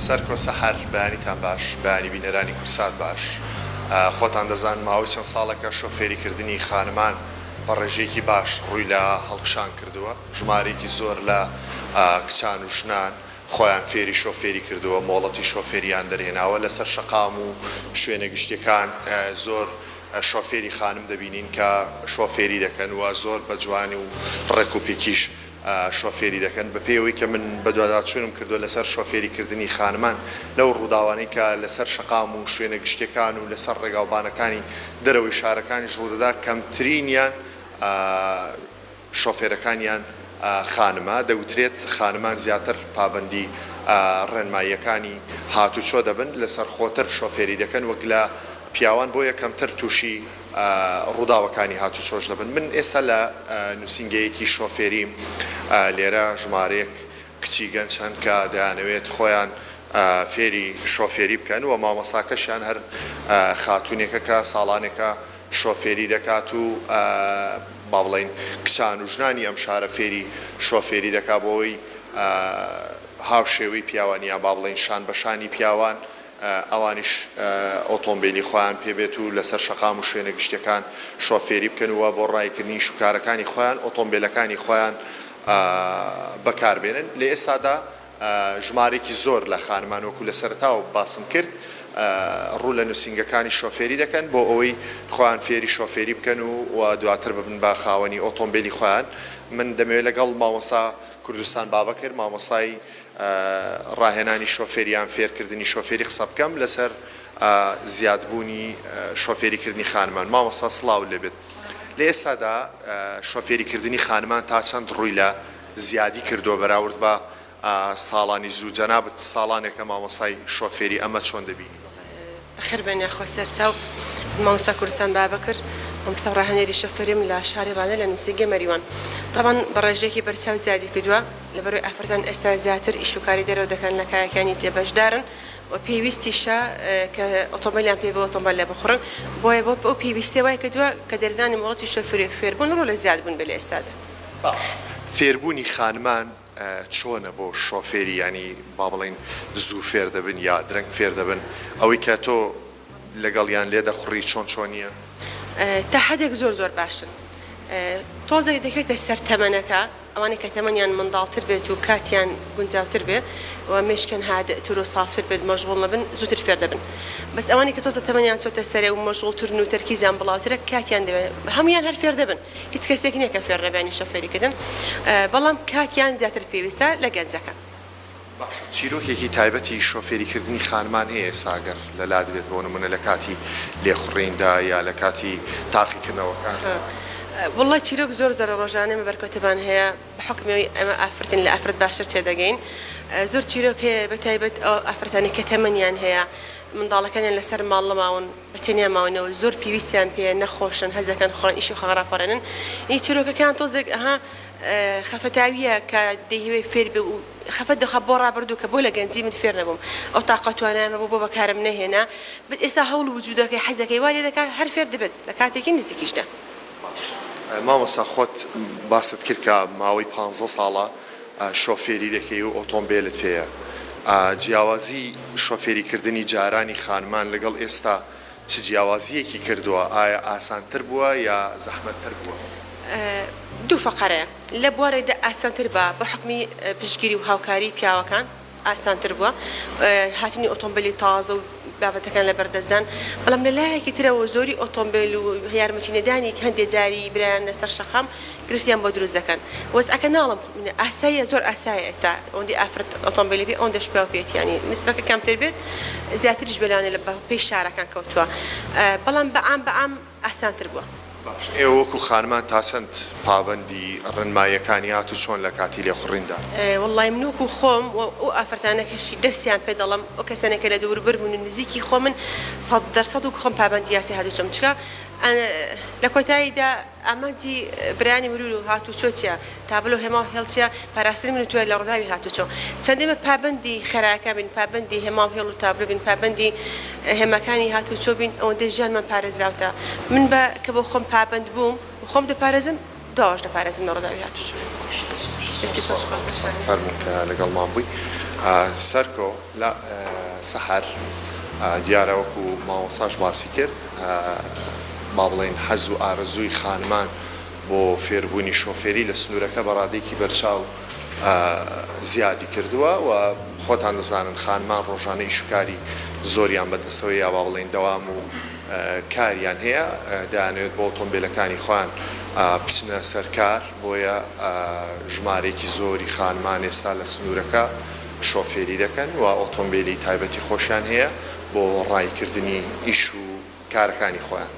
سەرکۆ سەحەر بەیانیتان باش، بەیانی بینەرانی کورسات باش. خۆتان دەزان ماوەی چەند ساڵێکە شۆفێریکردنی خانمان بە ڕێژەیەکی باش ڕووی لە هەڵکشان کردووە. ژمارەیەکی زۆر لە کچان و ژنان خۆیان فێری شۆفێری کردووە، مۆڵەتی شۆفێریان دەرهێناوە. لەسەر شەقام و شوێنە گشتیەکان زۆر شۆفێری خانم دەبینین کە شۆفێری دەکەن و زۆر بە جوانی و ڕێک و پێکیش شۆفێری دەکەن. بە پێیەوەی کە من بە دوواداچوونم کردو لەسەر شۆفێریکردنی خانمان لەو ڕووداوانەی کە لەسەر شەقام و شوێنە گشتیەکان و لەسەر ڕێگاوبانەکانی دەرەوەی شارەکانی ژوورەدا کەمترینیان شۆفێرەکانیان خانمە. دەوترێت خانمان زیاتر پابەندی ڕێنماییەکانی هاتوچۆ دەبن، لەسەر خۆتر شۆفێری دەکەن وەک لە پیاوان، بۆ یەکەمتر تووشی ڕووداوەکانی هاتوچۆش دەبن. من ئێستا لە نووسینگەیەکی شۆفێریم لێرە ژمارەیەک کچی گەنج هەن کە دەیانەوێت خۆیان فێری شۆفێری بکەن و مامۆستاکەشیان هەر خاتونێکە کە ساڵانێکە شۆفێری دەکات و با بڵێن کچان و ژنانی ئەم شارە فێری شۆفێری دەکات بۆەوەی هاوشێوەی پیاوانیان با بڵێن شان بەشانی پیاوان ئەوانیش ئۆتۆمبیلی خۆیان پێبێت و لەسەر شەقام و شوێنە گشتەکان شۆفێری بکەنەوە بۆ ڕایکردنی شوکارەکانی خۆیان، ئۆتۆمبیلەکانی خۆیان بەکاربێنن. لە ئێستادا ژمارێکی زۆر لە خانمان وەکو لە سەرتاوە باسم کرد ڕوو لە نووسینگەکانی شۆفێری دەکەن بۆ ئەوەی خۆیان فێری شۆفێری بکەن و دواتر ببن بە خاوەنی ئۆتۆمبیلی خۆیان. من دەمەوێت لەگەڵ مامۆستا کوردستان بابەکر، مامۆستای ڕاهێنانی شۆفێریان فێرکردنی شۆفێری قسە بکەم لەسەر زیادبوونی شۆفێریکردنی خانمان. مامۆستا سڵاو لێبێت. لە ئێستادا شۆفێریکردنی خانمان تا چەند ڕووی لە زیادی کردووە بەراورد بە ساڵانی زوو؟ جەنابەت ساڵانێکە مامۆستای شۆفێری ئەمە چۆن دەبینی؟ بەخێر بێنە خۆ سەرچاو مامۆستا کوردستان بابەکر، مامۆستا ڕاهێنەری شۆفێریم لە شاری ڕانە لە نووسینگەی مەریوان. طبعاً بە ڕێژەیەکی بەرچاو زیادی کردووە لەبەرەوەی ئافرەتان ئێستا زیاتر ئیشوکاری دەرەوە دەکەن لە کایەکانی تێبەشدارن و پێویستیشە کە ئۆتۆمبیلیان پێ بە ئۆتۆمبیل لێ بخڕن. بۆیە بۆ ئەو پێویستێ وای کردووە کە دەرهێنانی مۆڵەتی شۆفێری فێربوون ڕۆ لە زیادبوون بێ لە ئێستادا. باش، فێربوونی خانمان چۆنە بۆ شۆفێری؟ ینی با بڵێن زوو فێر دەبن یا درەنگ فێر دەبن؟ ئەوەی کە تۆ لەگەڵیان لێ دەخوڕی چۆنیە؟ تا حدێک زۆر زۆر باشن. تۆزێک دەکرێتە سەر تەمەنەکە، ئەوانەی کە تەمەنیان منداڵتر بێت و کاتیان گونجاوتر بێ و مێشکەن هادەتر و سافتر بێت، مەشغوڵ نەبن، زووتر فێر دەبن. بەس ئەوانەی کە تۆزە تەمەنیان چۆتە سەرێ و مەشغوڵترن و تەرکیزیان بڵاوترە، کاتیان دەبێت هەمویان هەر فێر دەبن. هیچ کەسێک نییە کە فێر نەبێنی شۆفێریکردن، بەڵام کاتیان زیاتر پێویستە لە گەنجەکە. چیرۆکێکی تایبەتی شۆفێریکردنی خانمان هەیە ساگەر لەلا دەبێت بۆ نمونە لە کاتی لێخوڕیندا یا لە کاتی تاقیکردنەوەکان؟ والله چیرۆک زۆر زۆر ڕۆژانە بەرکەوتەبان هەیە بە حکمەوەی ئەمە ئافرەتن لە ئافرەت باشتر تێدەگەین. زۆر چیرۆک هەیە بە تایبەت ئەو ئافرەتانی کە تەمەنیان هەیە، منداڵەکانیان لەسەر ماڵ لەماون بەتەنیا ماونەوە، زۆر پێویستیان پێ نەخۆشن، هەزەکەن خۆن ئیشی خەڕاپەڕێنن. هی چیرۆکەکان تۆزێک ئەها خەفەتاویە کە دەیهوێ فێر بێ و خەفەت دەخە بۆ ڕابردوو کە بۆ لە گەنجی من فێر نەبووم، ئەو تااقەتوانامە بۆ بەکارم نەهێنا، بێت ئێستا هەوڵ وجودەکەی حەزەکەی وا لێ دەکات هەر فێر دەبێت لە کاتێکی نزیکیشدا. مامۆستا خۆت باست کرد کە ماوەی 15 ساڵە شۆفێری دەکەی و ئۆتۆمبیلت پێیە. جیاوازی شۆفێریکردنی جارانی خانمان لەگەڵ ئێستا چ جیاوازیەکی کردووە؟ ئایا ئاسانتر بووە یا زەحمەتتر بووە؟ دوو فەقەرەیە. لە بوارێکدا ئاسانتر بە حکمی پشتگیری و هاوکاری پیاوەکان ئاسانتر بووە، هاتنی ئۆتۆمبیلی تازە و بابەتەکان لە بەردەستدان. بەڵام لە لایەکی ترەوە زۆری ئۆتۆمبیل و یارمەتینەدانی هەندێک جاری برایان لەسەر شەقام گرفتیان بۆ دروست دەکەن. وەزعەکە ناڵم ئاساییە، زۆر ئاسایە ئێستا ئەوەندی ئافرەت ئۆتۆمبیلی بێ ئەوەندەش پێ پێێت، ینی نسبەکە کەمتر بێت، زیاتریش بەلانێ لە پێش شارەکان کەوتووە، بەڵام بەعام ئاسانتر بووە. ئێوە وەکو خانمان تا چەند پابەندی ڕێنماییەکانی هاتو چۆن لە کاتی لێخوڕیندا؟ وەڵای من وەکو خۆم ئەو ئافرەتانەکەشی دەرسیان پێ دەڵم، ئەو کەسانێکە لە دووربەر بوون و نزیکی خۆ من 100% و خۆم پابەندی یاسی هاتوچۆم. چکە لە کۆتاییدا ئامانجی برانی مرور و هاتوچۆچیە تابلۆ هێما هێڵچە پاراستنی من توێ لە ڕۆداوی هاتوچۆ چەندێمە پابەندی خێراکە بین، پابەندی هێما هێڵ و تابلۆ بین، پابەندی هێماکانی هاتوچۆ بین، ئەوەندە ژیانمان پارێزراوتە. من بە کە بۆ خۆم پابەند بووم و خۆم دەپارێزم، داواش دەپارێزم لە ڕۆداوی هاتوچۆ. فەرموو کە لەگەڵمان بووی. سەرکۆ لە سەحەر دیارەوەکو ماوەساش باسی کرد با بڵێن حەز و ئارەزووی خانمان بۆ فێربوونی شۆفێری لە سنوورەکە بەڕادێکی بەرچاو زیادی کردووە و خۆتان دەزانن خانمان ڕۆژانەی شکاری زۆریان بەدەستەوەی یا با بڵێن دەوام و کاریان هەیە دەیانەوێت بۆ ئۆتۆمبیلەکانی خۆیان بچنە سەرکار بۆیە ژمارێکی زۆری خانمان ئێستا لە سنوورەکە شۆفێری دەکەن و ئۆتۆمبیلی تایبەتی خۆشیان هەیە بۆ ڕایکردنی ئیش و کارەکانی خۆیان.